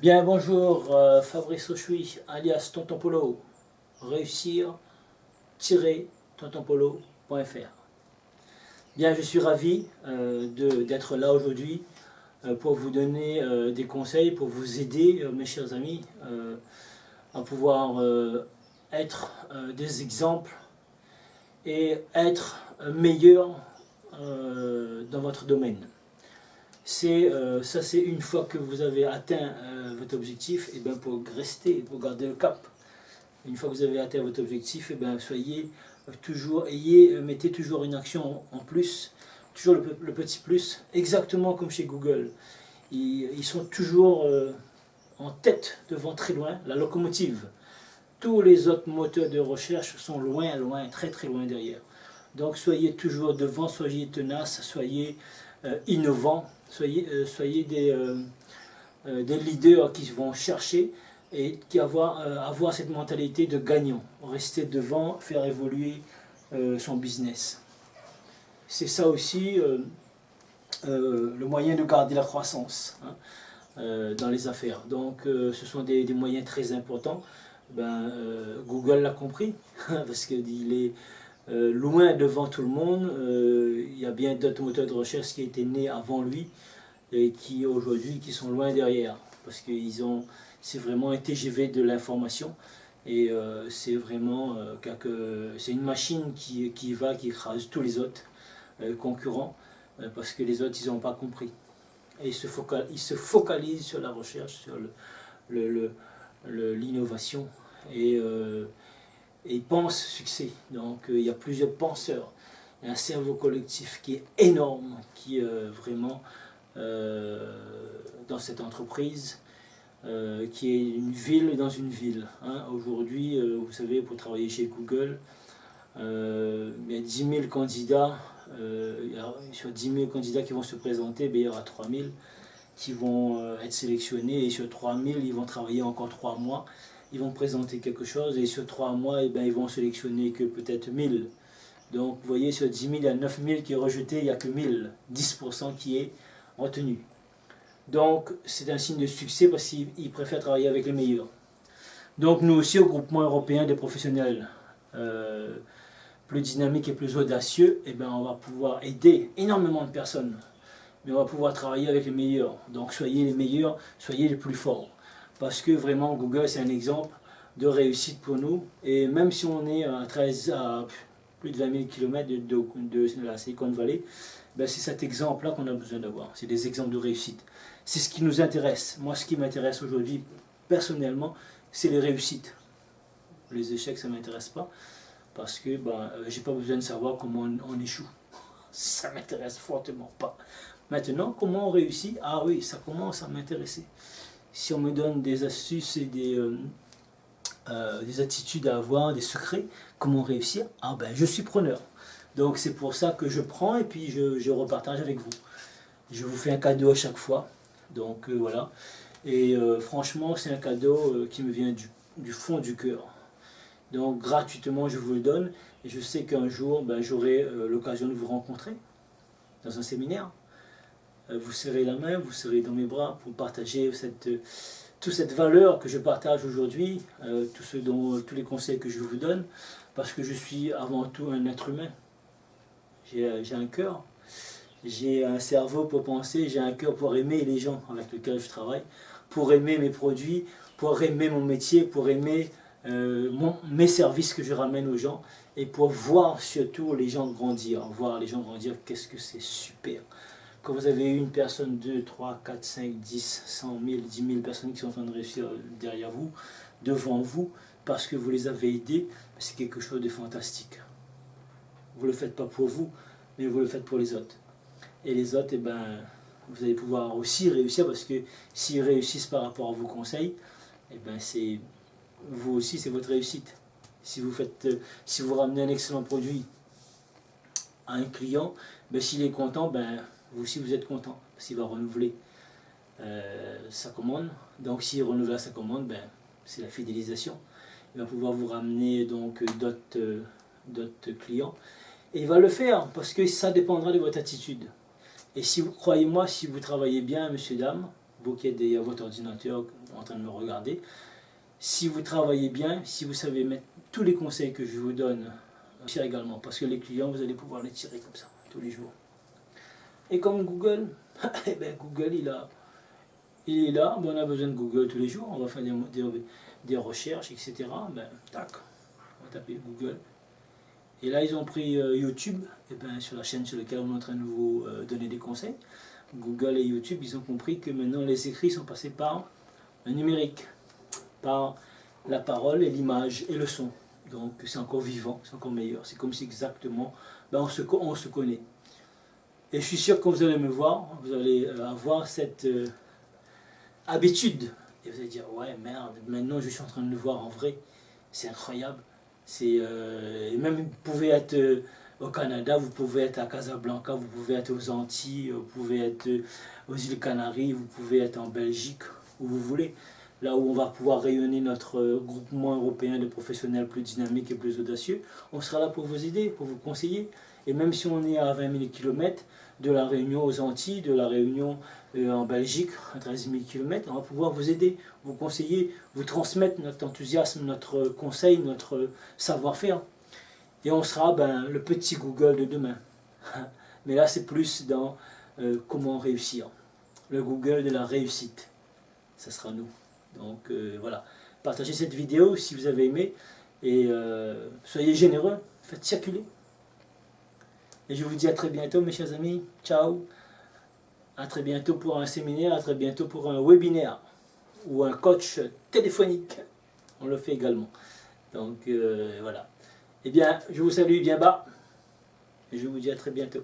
Bien, bonjour, Fabrice Auchoui, alias Tonton Polo, réussir-tontonpolo.fr. Bien, je suis ravi d'être là aujourd'hui pour vous donner des conseils, pour vous aider, mes chers amis, à pouvoir être des exemples et être meilleur dans votre domaine. Ça, c'est une fois que vous avez atteint votre objectif, et bien pour rester, pour garder le cap. Une fois que vous avez atteint votre objectif, et bien soyez toujours, mettez toujours une action en plus, toujours le petit plus, exactement comme chez Google. Ils sont toujours en tête, devant très loin, la locomotive. Tous les autres moteurs de recherche sont loin, loin, très très loin derrière. Donc soyez toujours devant, soyez tenace, soyez innovants, soyez des leaders qui vont chercher et qui avoir cette mentalité de gagnant, rester devant, faire évoluer son business. C'est ça aussi le moyen de garder la croissance dans les affaires. Donc ce sont des moyens très importants. Google l'a compris parce qu'il est loin devant tout le monde. Il y a bien d'autres moteurs de recherche qui étaient nés avant lui et qui aujourd'hui qui sont loin derrière parce que c'est vraiment un TGV de l'information et c'est vraiment c'est une machine qui écrase tous les autres concurrents parce que les autres ils n'ont pas compris et ils se focalisent sur la recherche, sur l'innovation et ils pensent succès. Donc il y a plusieurs penseurs. Il y a un cerveau collectif qui est énorme, qui est vraiment dans cette entreprise, qui est une ville dans une ville. Aujourd'hui, vous savez, pour travailler chez Google, il y a 10 000 candidats. Sur 10 000 candidats qui vont se présenter, il y aura 3 000 qui vont être sélectionnés. Et sur 3 000, ils vont travailler encore 3 mois. Ils vont présenter quelque chose. Et sur 3 mois, ils vont sélectionner que peut-être 1000. Donc, vous voyez, sur 10 000, il y a 9 000 qui est rejeté. Il n'y a que 1000. 10% qui est retenu. Donc, c'est un signe de succès parce qu'ils préfèrent travailler avec les meilleurs. Donc, nous aussi, au groupement européen des professionnels plus dynamiques et plus audacieux, on va pouvoir aider énormément de personnes. Mais on va pouvoir travailler avec les meilleurs. Donc, soyez les meilleurs, soyez les plus forts. Parce que vraiment, Google, c'est un exemple de réussite pour nous. Et même si on est à plus de 20 000 km de la Silicon Valley, c'est cet exemple-là qu'on a besoin d'avoir. C'est des exemples de réussite. C'est ce qui nous intéresse. Moi, ce qui m'intéresse aujourd'hui, personnellement, c'est les réussites. Les échecs, ça ne m'intéresse pas. Parce que je n'ai pas besoin de savoir comment on échoue. Ça ne m'intéresse fortement pas. Maintenant, comment on réussit? Ah oui, ça commence à m'intéresser. Si on me donne des astuces et des attitudes à avoir, des secrets, comment réussir? Ah je suis preneur. Donc c'est pour ça que je prends et puis je repartage avec vous. Je vous fais un cadeau à chaque fois. Donc voilà. Et franchement, c'est un cadeau qui me vient du fond du cœur. Donc gratuitement, je vous le donne. Et je sais qu'un jour, j'aurai l'occasion de vous rencontrer dans un séminaire. Vous serrez la main, vous serrez dans mes bras pour partager toute cette valeur que je partage aujourd'hui, tous les conseils que je vous donne, parce que je suis avant tout un être humain. J'ai un cœur, j'ai un cerveau pour penser, j'ai un cœur pour aimer les gens avec lesquels je travaille, pour aimer mes produits, pour aimer mon métier, pour aimer mes services que je ramène aux gens, et pour voir surtout les gens grandir, qu'est-ce que c'est super. Quand vous avez une personne, 2, 3, 4, 5, 10, 100 000, 10 000 personnes qui sont en train de réussir derrière vous, devant vous, parce que vous les avez aidés, c'est quelque chose de fantastique. Vous ne le faites pas pour vous, mais vous le faites pour les autres. Et les autres, vous allez pouvoir aussi réussir, parce que s'ils réussissent par rapport à vos conseils, vous aussi, c'est votre réussite. Si vous ramenez un excellent produit à un client, s'il est content, vous aussi vous êtes content, parce qu'il va renouveler sa commande. Donc s'il renouvelle sa commande, c'est la fidélisation. Il va pouvoir vous ramener donc d'autres clients. Et il va le faire, parce que ça dépendra de votre attitude. Et si vous, croyez-moi, si vous travaillez bien, monsieur, dame, vous qui êtes derrière votre ordinateur en train de me regarder. Si vous travaillez bien, si vous savez mettre tous les conseils que je vous donne, tirer également, parce que les clients, vous allez pouvoir les tirer comme ça, tous les jours. Et comme Google, eh ben Google, il est là, ben on a besoin de Google tous les jours, on va faire des recherches, etc. Ben, tac, on va taper Google. Et là, ils ont pris YouTube, et ben, sur la chaîne sur laquelle on est en train de vous donner des conseils. Google et YouTube, ils ont compris que maintenant les écrits sont passés par le numérique, par la parole et l'image et le son. Donc c'est encore vivant, c'est encore meilleur. C'est comme si exactement, ben, on se connaît. Et je suis sûr que quand vous allez me voir, vous allez avoir cette habitude. Et vous allez dire, ouais, merde, maintenant je suis en train de le voir en vrai. C'est incroyable. Même vous pouvez être au Canada, vous pouvez être à Casablanca, vous pouvez être aux Antilles, vous pouvez être aux îles Canaries, vous pouvez être en Belgique, où vous voulez. Là où on va pouvoir rayonner notre groupement européen de professionnels plus dynamiques et plus audacieux, on sera là pour vous aider, pour vous conseiller. Et même si on est à 20 000 km de la Réunion aux Antilles, de la Réunion en Belgique, à 13 000 km, on va pouvoir vous aider, vous conseiller, vous transmettre notre enthousiasme, notre conseil, notre savoir-faire. Et on sera le petit Google de demain. Mais là, c'est plus dans comment réussir. Le Google de la réussite. Ça sera nous. Donc voilà. Partagez cette vidéo si vous avez aimé. Et soyez généreux. Faites circuler. Et je vous dis à très bientôt, mes chers amis. Ciao. À très bientôt pour un séminaire. À très bientôt pour un webinaire. Ou un coach téléphonique. On le fait également. Donc voilà. Eh bien, je vous salue bien bas. Et je vous dis à très bientôt.